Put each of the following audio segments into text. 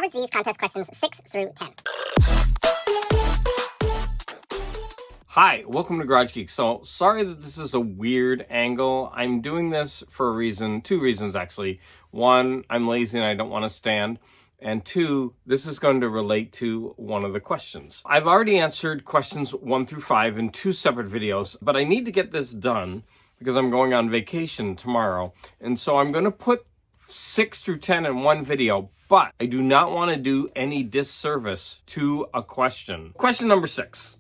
Robert Zee's contest questions 6 through 10. Hi, welcome to Garage Geek. So, sorry that this is a weird angle. I'm doing this for a reason, two reasons actually. One, I'm lazy and I don't want to stand. And two, this is going to relate to one of the questions. I've already answered questions 1 through 5 in 2 separate videos, but I need to get this done because I'm going on vacation tomorrow. And so I'm going to put 6 through 10 in one video, but I do not want to do any disservice to a question. Question number 6.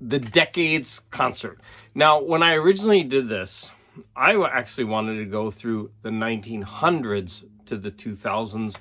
The Decades Concert. Now, when I originally did this, I actually wanted to go through the 1900s to the 2000s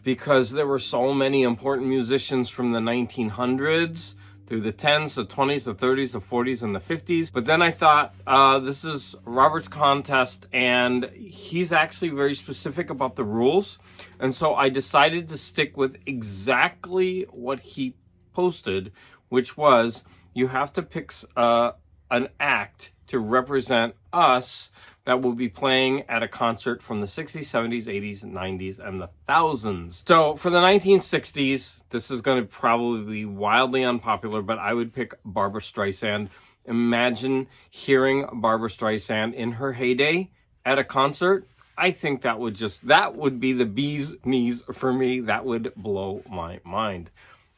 because there were so many important musicians from the 1900s through the 10s, the 20s, the 30s, the 40s, and the 50s. But then I thought, this is Robert's contest, and he's actually very specific about the rules. And so I decided to stick with exactly what he posted, which was you have to pick an act to represent us that will be playing at a concert from the 60s, 70s, 80s, 90s, and the thousands. So for the 1960s, this is going to probably be wildly unpopular, but I would pick Barbra Streisand. Imagine hearing Barbra Streisand in her heyday at a concert. I think that would be the bee's knees for me. That would blow my mind.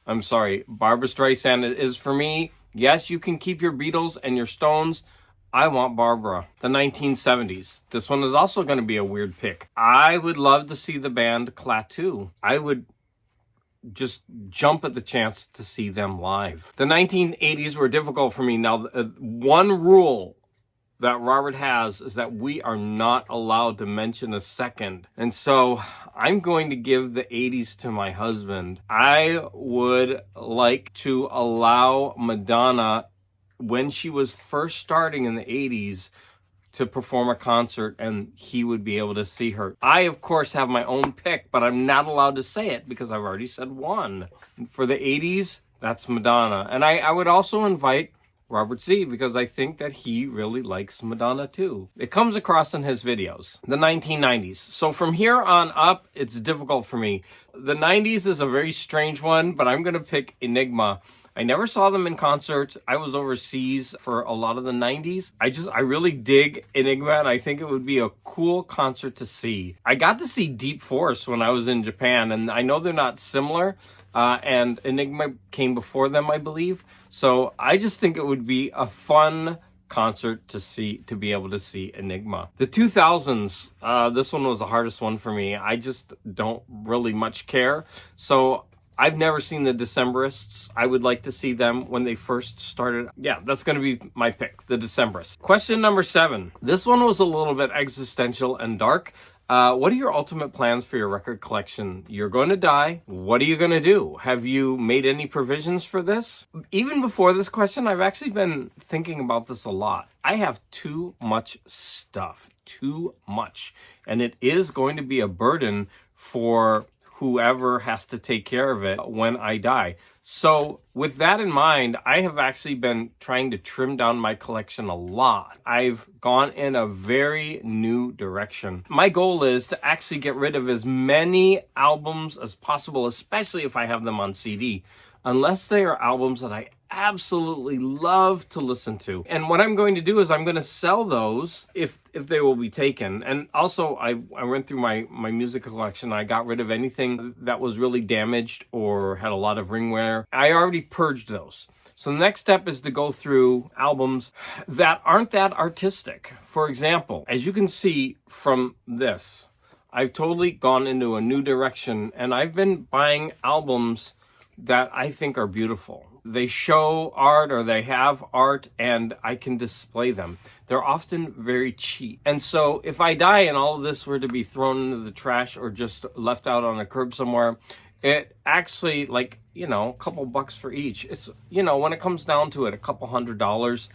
I'm sorry, Barbra Streisand is for me. Yes, you can keep your Beatles and your Stones. I want Barbara. The 1970s. This one is also going to be a weird pick. I would love to see the band Klaatu. I would just jump at the chance to see them live. The 1980s were difficult for me. Now, one rule that Robert has is that we are not allowed to mention a second. And so I'm going to give the 80s to my husband. I would like to allow Madonna, when she was first starting in the 80s, to perform a concert, and he would be able to see her. I, of course, have my own pick, but I'm not allowed to say it because I've already said one. For the 80s, that's Madonna. And I would also invite Robert Zee, because I think that he really likes Madonna too. It comes across in his videos. The 1990s. So from here on up, it's difficult for me. The 90s is a very strange one, but I'm going to pick Enigma. I never saw them in concert. I was overseas for a lot of the 90s. I really dig Enigma, and I think it would be a cool concert to see. I got to see Deep Force when I was in Japan, and I know they're not similar, and Enigma came before them, I believe. So I just think it would be a fun concert to be able to see Enigma. The 2000s, this one was the hardest one for me. I just don't really much care. So I've never seen the Decemberists. I would like to see them when they first started. Yeah, that's going to be my pick, the Decemberists. Question number 7. This one was a little bit existential and dark. What are your ultimate plans for your record collection? You're going to die. What are you going to do? Have you made any provisions for this? Even before this question, I've actually been thinking about this a lot. I have too much stuff. Too much. And it is going to be a burden for whoever has to take care of it when I die. So with that in mind, I have actually been trying to trim down my collection a lot. I've gone in a very new direction. My goal is to actually get rid of as many albums as possible, especially if I have them on CD, unless they are albums that I absolutely love to listen to. And what I'm going to do is I'm going to sell those if they will be taken. And also I went through my music collection. I got rid of anything that was really damaged or had a lot of ringwear. I already purged those. So the next step is to go through albums that aren't that artistic. For example, as you can see from this, I've totally gone into a new direction, and I've been buying albums that I think are beautiful. They show art, or they have art, and I can display them. They're often very cheap. And so if I die and all of this were to be thrown into the trash or just left out on a curb somewhere, it actually, like, a couple bucks for each. It's, when it comes down to it, a couple $100,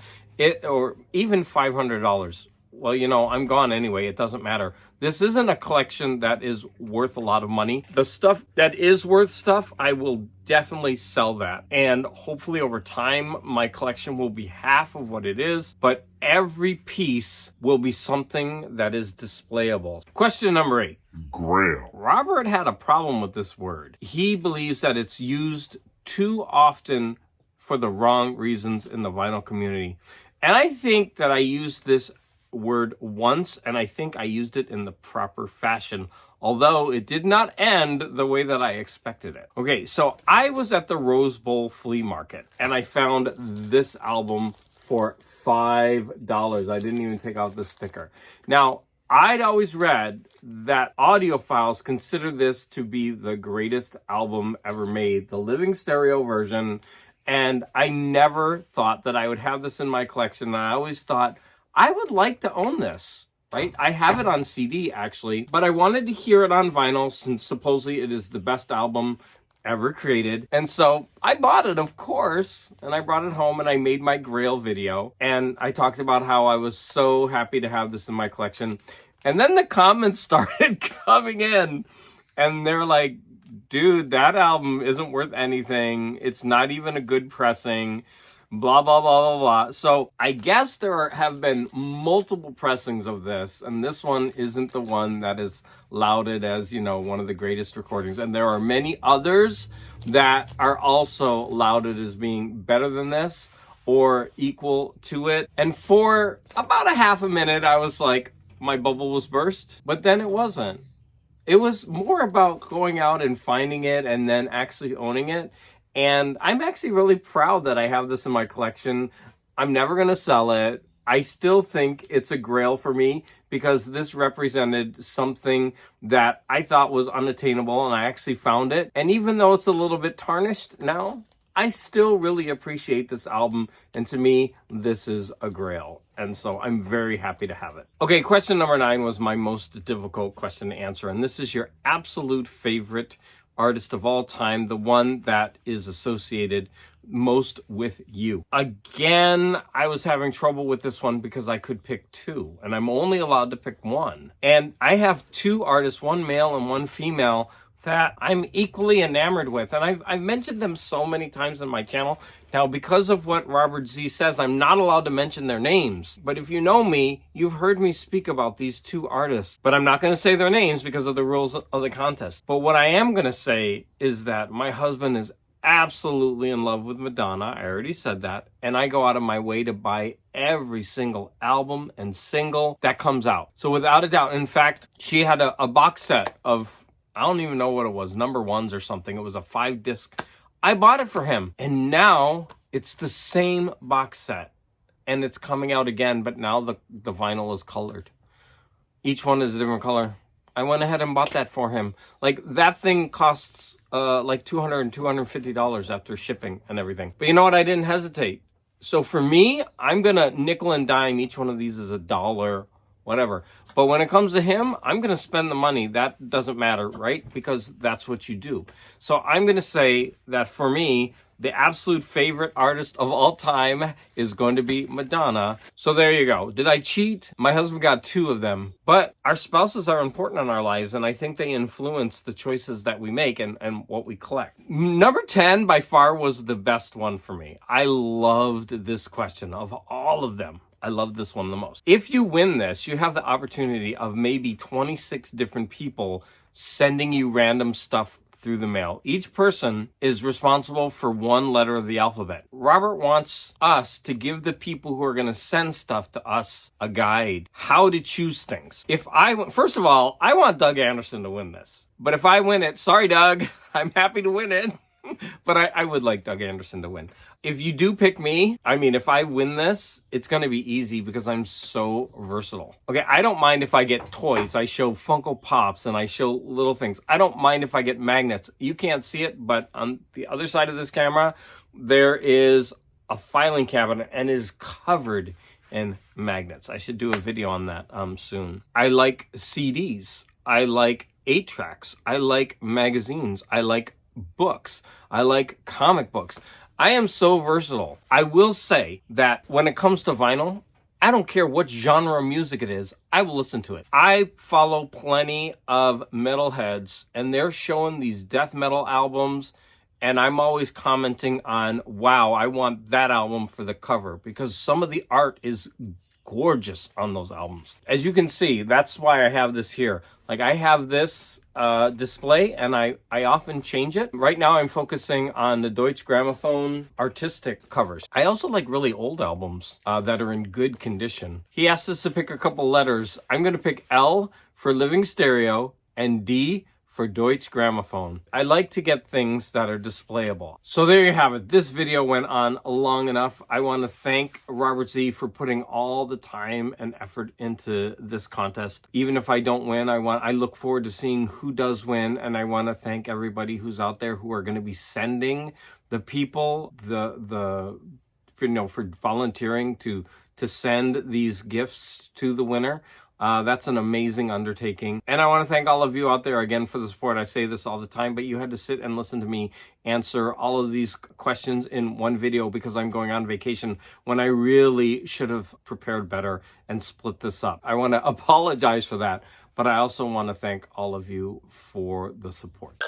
or even $500. Well, I'm gone anyway. It doesn't matter. This isn't a collection that is worth a lot of money. The stuff that is worth stuff, I will definitely sell that. And hopefully over time, my collection will be half of what it is, but every piece will be something that is displayable. Question number 8. Grail. Robert had a problem with this word. He believes that it's used too often for the wrong reasons in the vinyl community. And I think that I used this word once, and I think I used it in the proper fashion, although it did not end the way that I expected it. Okay, so I was at the Rose Bowl flea market, and I found this album for $5. I didn't even take out the sticker. Now, I'd always read that audiophiles consider this to be the greatest album ever made, the living stereo version, and I never thought that I would have this in my collection, and I always thought, I would like to own this, right? I have it on CD, actually, but I wanted to hear it on vinyl since supposedly it is the best album ever created. And so I bought it, of course, and I brought it home and I made my Grail video. And I talked about how I was so happy to have this in my collection. And then the comments started coming in, and they're like, dude, that album isn't worth anything. It's not even a good pressing. Blah, blah, blah, blah, blah. So I guess there have been multiple pressings of this, and this one isn't the one that is lauded as, you know, one of the greatest recordings. And there are many others that are also lauded as being better than this or equal to it. And for about a half a minute, I was like, my bubble was burst, but then it wasn't. It was more about going out and finding it and then actually owning it. And I'm actually really proud that I have this in my collection. I'm never going to sell it. I still think it's a grail for me because this represented something that I thought was unattainable, and I actually found it. And even though it's a little bit tarnished now, I still really appreciate this album. And to me, this is a grail. And so I'm very happy to have it. Okay, question number 9 was my most difficult question to answer. And this is your absolute favorite artist of all time, the one that is associated most with you. Again, I was having trouble with this one because I could pick 2, and I'm only allowed to pick 1. And I have 2 artists, one male and one female, that I'm equally enamored with. And I've mentioned them so many times on my channel. Now, because of what Robert Zee says, I'm not allowed to mention their names. But if you know me, you've heard me speak about these 2 artists. But I'm not going to say their names because of the rules of the contest. But what I am going to say is that my husband is absolutely in love with Madonna. I already said that. And I go out of my way to buy every single album and single that comes out. So without a doubt, in fact, she had a box set of, I don't even know what it was, number 1s or something. It was a 5-disc. I bought it for him. And now it's the same box set. And it's coming out again, but now the vinyl is colored. Each one is a different color. I went ahead and bought that for him. Like, that thing costs like $200 and $250 after shipping and everything. But you know what? I didn't hesitate. So for me, I'm going to nickel and dime. Each one of these is $1, whatever. But when it comes to him, I'm going to spend the money. That doesn't matter, right? Because that's what you do. So I'm going to say that for me, the absolute favorite artist of all time is going to be Madonna. So there you go. Did I cheat? My husband got 2 of them. But our spouses are important in our lives, and I think they influence the choices that we make and what we collect. Number 10 by far was the best one for me. I loved this question of all of them. I love this one the most. If you win this, you have the opportunity of maybe 26 different people sending you random stuff through the mail. Each person is responsible for 1 letter of the alphabet. Robert wants us to give the people who are going to send stuff to us a guide, how to choose things. First of all, I want Doug Anderson to win this. But if I win it, sorry, Doug, I'm happy to win it. But I would like Doug Anderson to win. If you do pick me, I mean, if I win this, it's going to be easy because I'm so versatile. Okay, I don't mind if I get toys. I show Funko Pops and I show little things. I don't mind if I get magnets. You can't see it, but on the other side of this camera, there is a filing cabinet and it is covered in magnets. I should do a video on that soon. I like CDs. I like 8-tracks. I like magazines. I like books. I like comic books. I am so versatile. I will say that when it comes to vinyl, I don't care what genre of music it is, I will listen to it. I follow plenty of metalheads, and they're showing these death metal albums, and I'm always commenting on, wow, I want that album for the cover, because some of the art is gorgeous on those albums. As you can see, that's why I have this here. Like I have this display and I often change it. Right now I'm focusing on the Deutsche Grammophon artistic covers. I also like really old albums that are in good condition. He asked us to pick a couple letters. I'm going to pick L for Living Stereo and D for Deutsche Grammophon. I like to get things that are displayable. So there you have it. This video went on long enough. I want to thank Robert Zee for putting all the time and effort into this contest. Even if I don't win, I look forward to seeing who does win, and I want to thank everybody who's out there who are going to be sending the people for volunteering to send these gifts to the winner. That's an amazing undertaking. And I want to thank all of you out there again for the support. I say this all the time, but you had to sit and listen to me answer all of these questions in one video because I'm going on vacation when I really should have prepared better and split this up. I want to apologize for that, but I also want to thank all of you for the support.